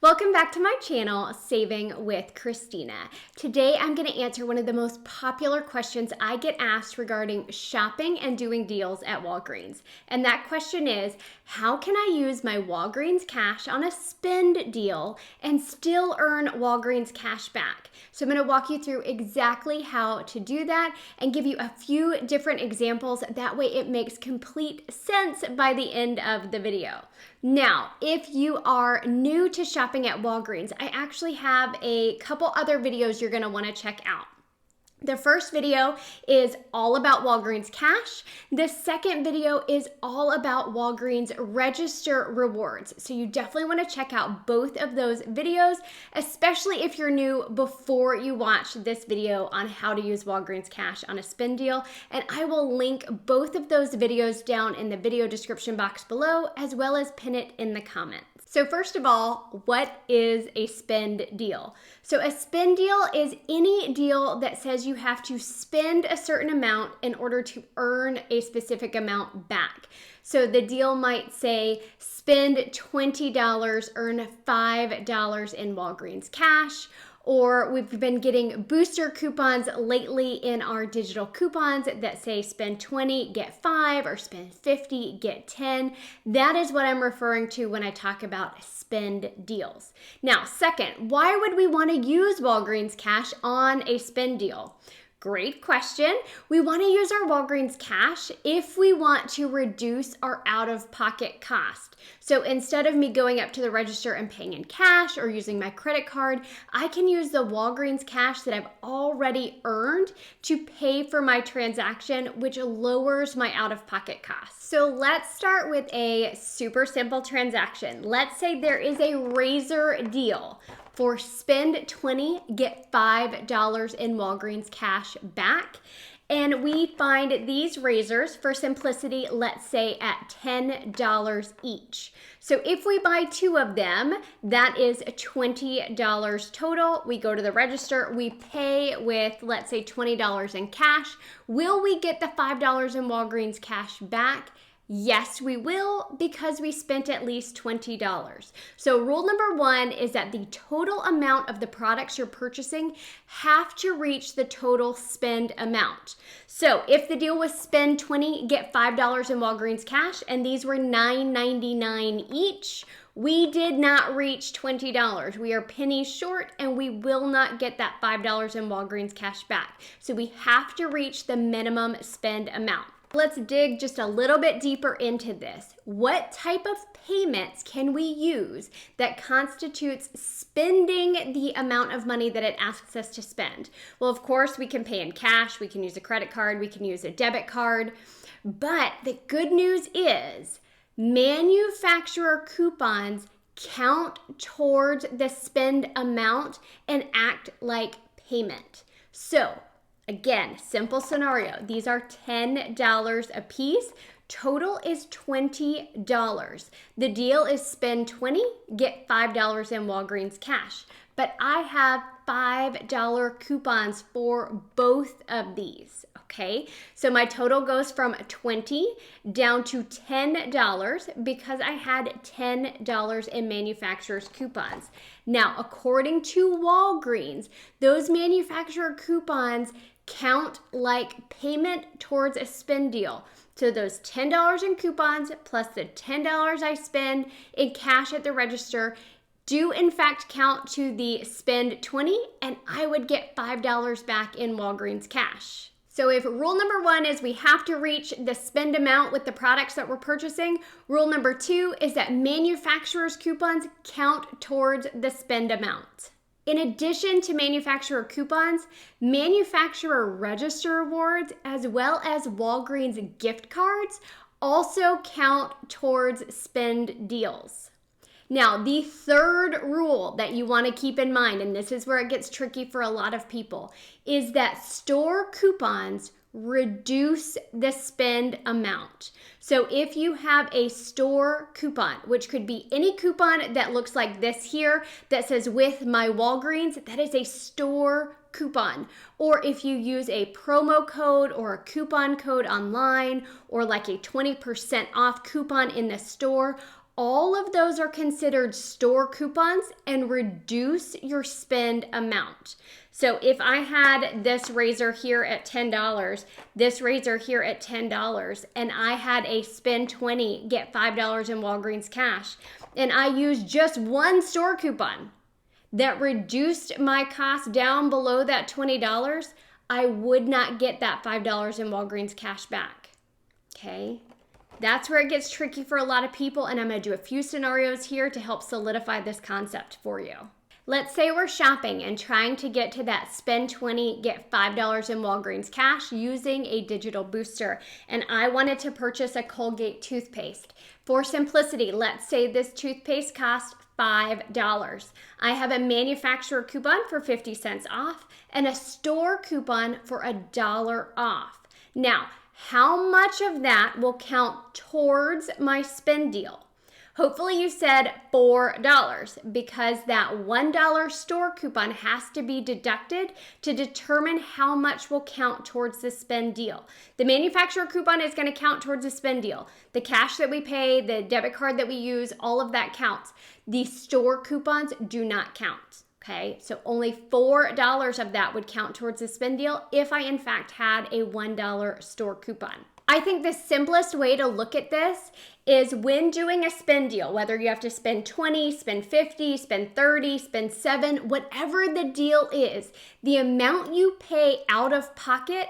Welcome back to my channel, Saving with Christina. Today I'm going to answer one of the most popular questions I get asked regarding shopping and doing deals at Walgreens. And that question is, how can I use my Walgreens Cash on a spend deal and still earn Walgreens Cash back? So I'm going to walk you through exactly how to do that and give you a few different examples. That way it makes complete sense by the end of the video. Now, if you are new to shopping at Walgreens, I actually have a couple other videos you're going to want to check out. The first video is all about Walgreens Cash. The second video is all about Walgreens Register Rewards. So you definitely want to check out both of those videos, especially if you're new before you watch this video on how to use Walgreens Cash on a spend deal. And I will link both of those videos down in the video description box below, as well as pin it in the comments. So first of all, what is a spend deal? So a spend deal is any deal that says you have to spend a certain amount in order to earn a specific amount back. So the deal might say spend $20, earn $5 in Walgreens Cash, or we've been getting booster coupons lately in our digital coupons that say spend 20, get 5, or spend 50, get 10. That is what I'm referring to when I talk about spend deals. Now, second, why would we want to use Walgreens Cash on a spend deal? Great question. We want to use our Walgreens Cash if we want to reduce our out-of-pocket cost. So instead of me going up to the register and paying in cash or using my credit card, I can use the Walgreens Cash that I've already earned to pay for my transaction, which lowers my out-of-pocket costs. So let's start with a super simple transaction. Let's say there is a razor deal. For spend 20, get $5 in Walgreens Cash back. And we find these razors, for simplicity, let's say at $10 each. So if we buy 2 of them, that is $20 total. We go to the register, we pay with, let's say, $20 in cash. Will we get the $5 in Walgreens Cash back? Yes, we will, because we spent at least $20. So rule number 1 is that the total amount of the products you're purchasing have to reach the total spend amount. So if the deal was spend 20, get $5 in Walgreens Cash, and these were $9.99 each, we did not reach $20. We are pennies short, and we will not get that $5 in Walgreens Cash back. So we have to reach the minimum spend amount. Let's dig just a little bit deeper into this. What type of payments can we use that constitutes spending the amount of money that it asks us to spend? Well, of course, we can pay in cash, we can use a credit card, we can use a debit card. But the good news is manufacturer coupons count towards the spend amount and act like payment. So, again, simple scenario. These are $10 a piece. Total is $20. The deal is spend 20, get $5 in Walgreens Cash. But I have $5 coupons for both of these, okay? So my total goes from 20 down to $10 because I had $10 in manufacturer's coupons. Now, according to Walgreens, those manufacturer coupons count like payment towards a spend deal. So those $10 in coupons plus the $10 I spend in cash at the register do in fact count to the spend 20, and I would get $5 back in Walgreens Cash. So if rule number 1 is we have to reach the spend amount with the products that we're purchasing, rule number 2 is that manufacturer's coupons count towards the spend amount. In addition to manufacturer coupons, manufacturer register rewards, as well as Walgreens gift cards, also count towards spend deals. Now, the third rule that you want to keep in mind, and this is where it gets tricky for a lot of people, is that store coupons reduce the spend amount. So if you have a store coupon, which could be any coupon that looks like this here that says with my Walgreens, that is a store coupon. Or if you use a promo code or a coupon code online, or like a 20% off coupon in the store, all of those are considered store coupons and reduce your spend amount. So if I had this razor here at $10, this razor here at $10, and I had a spend 20, get $5 in Walgreens Cash, and I used just one store coupon that reduced my cost down below that $20, I would not get that $5 in Walgreens Cash back, okay? That's where it gets tricky for a lot of people, and I'm gonna do a few scenarios here to help solidify this concept for you. Let's say we're shopping and trying to get to that spend 20, get $5 in Walgreens Cash using a digital booster, and I wanted to purchase a Colgate toothpaste. For simplicity, let's say this toothpaste cost $5. I have a manufacturer coupon for 50 cents off and a store coupon for $1 off. Now, how much of that will count towards my spend deal? Hopefully you said $4 because that $1 store coupon has to be deducted to determine how much will count towards the spend deal. The manufacturer coupon is going to count towards the spend deal. The cash that we pay, the debit card that we use, all of that counts. The store coupons do not count. Okay, so only $4 of that would count towards the spend deal if I in fact had a $1 store coupon. I think the simplest way to look at this is when doing a spend deal, whether you have to spend 20, spend 50, spend 30, spend 7, whatever the deal is, the amount you pay out of pocket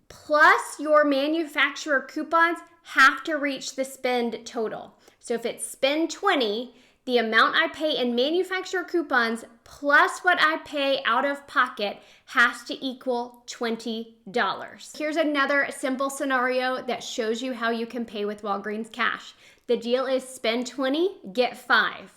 plus your manufacturer coupons have to reach the spend total. So if it's spend 20, the amount I pay in manufacturer coupons plus what I pay out of pocket has to equal $20. Here's another simple scenario that shows you how you can pay with Walgreens Cash. The deal is spend 20, get 5.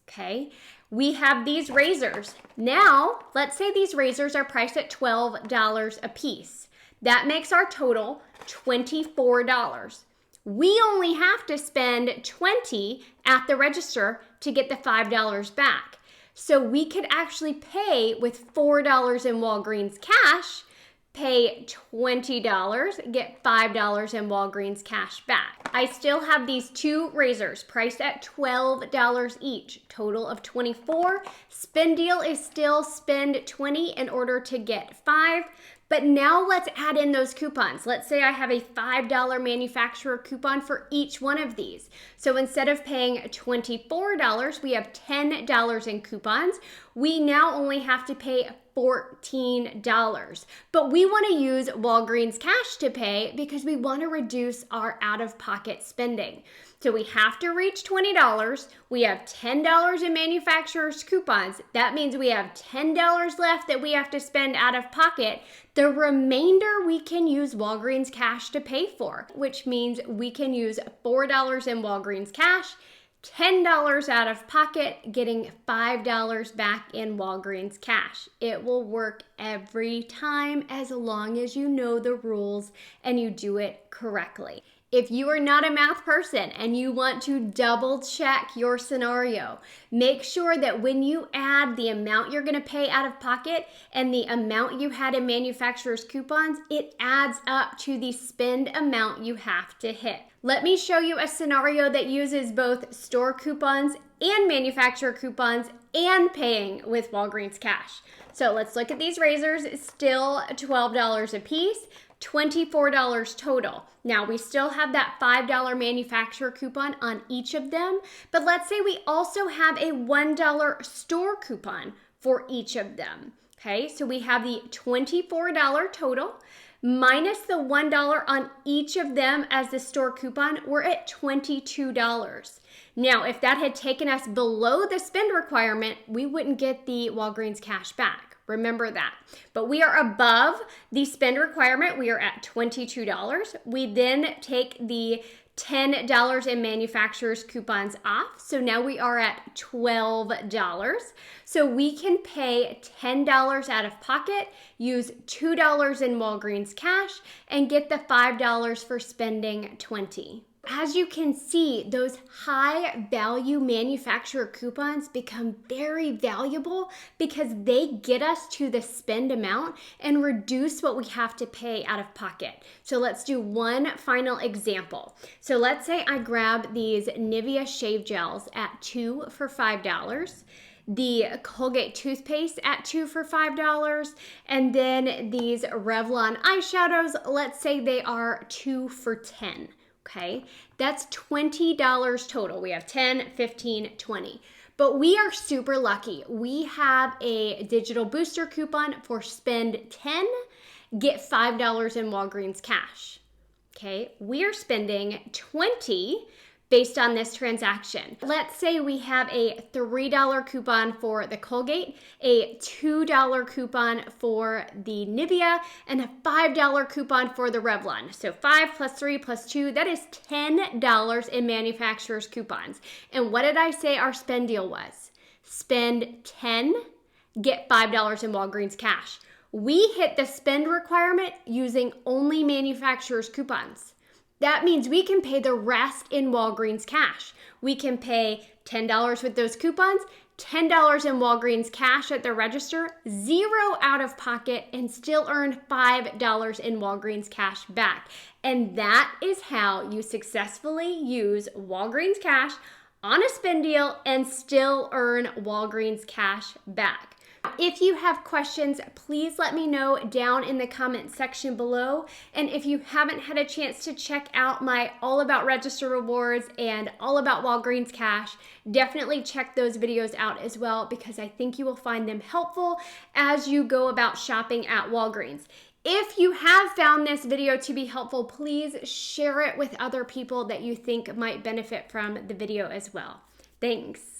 Okay, we have these razors. Now, let's say these razors are priced at $12 a piece. That makes our total $24. We only have to spend $20 at the register to get the $5 back. So we could actually pay with $4 in Walgreens Cash, pay $20, get $5 in Walgreens Cash back. I still have these two razors priced at $12 each, total of $24. Spend deal is still spend 20 in order to get 5. But now let's add in those coupons. Let's say I have a $5 manufacturer coupon for each one of these. So instead of paying $24, we have $10 in coupons. We now only have to pay $14. But we want to use Walgreens Cash to pay because we want to reduce our out-of-pocket spending. So we have to reach $20. We have $10 in manufacturer's coupons. That means we have $10 left that we have to spend out of pocket. The remainder we can use Walgreens Cash to pay for, which means we can use $4 in Walgreens Cash, $10 out of pocket, getting $5 back in Walgreens Cash. It will work every time as long as you know the rules and you do it correctly. If you are not a math person and you want to double check your scenario, make sure that when you add the amount you're going to pay out of pocket and the amount you had in manufacturer's coupons, it adds up to the spend amount you have to hit. Let me show you a scenario that uses both store coupons and manufacturer coupons and paying with Walgreens Cash. So let's look at these razors. Still $12 a piece. $24 total. Now we still have that $5 manufacturer coupon on each of them, but let's say we also have a $1 store coupon for each of them. Okay, so we have the $24 total minus the $1 on each of them as the store coupon, we're at $22. Now, if that had taken us below the spend requirement, we wouldn't get the Walgreens Cash back. Remember that. But we are above the spend requirement. We are at $22. We then take the $10 in manufacturer's coupons off. So now we are at $12. So we can pay $10 out of pocket, use $2 in Walgreens Cash, and get the $5 for spending $20. as you can see, those high value manufacturer coupons become very valuable because they get us to the spend amount and reduce what we have to pay out of pocket. So let's do one final example. So let's say I grab these Nivea shave gels at 2 for $5. The Colgate toothpaste at 2 for $5, and then these Revlon eyeshadows, let's say they are 2 for $10. Okay, that's $20 total. We have 10, 15, 20. But we are super lucky. We have a digital booster coupon for spend 10, get $5 in Walgreens Cash. Okay, we are spending 20 based on this transaction. Let's say we have a $3 coupon for the Colgate, a $2 coupon for the Nivea, and a $5 coupon for the Revlon. So 5 plus 3 plus 2, that is $10 in manufacturer's coupons. And what did I say our spend deal was? Spend 10, get $5 in Walgreens Cash. We hit the spend requirement using only manufacturer's coupons. That means we can pay the rest in Walgreens Cash. We can pay $10 with those coupons, $10 in Walgreens Cash at the register, 0 out of pocket, and still earn $5 in Walgreens Cash back. And that is how you successfully use Walgreens Cash on a spend deal and still earn Walgreens Cash back. If you have questions, please let me know down in the comment section below. And if you haven't had a chance to check out my All About Register Rewards and All About Walgreens Cash, definitely check those videos out as well, because I think you will find them helpful as you go about shopping at Walgreens. If you have found this video to be helpful, please share it with other people that you think might benefit from the video as well. Thanks.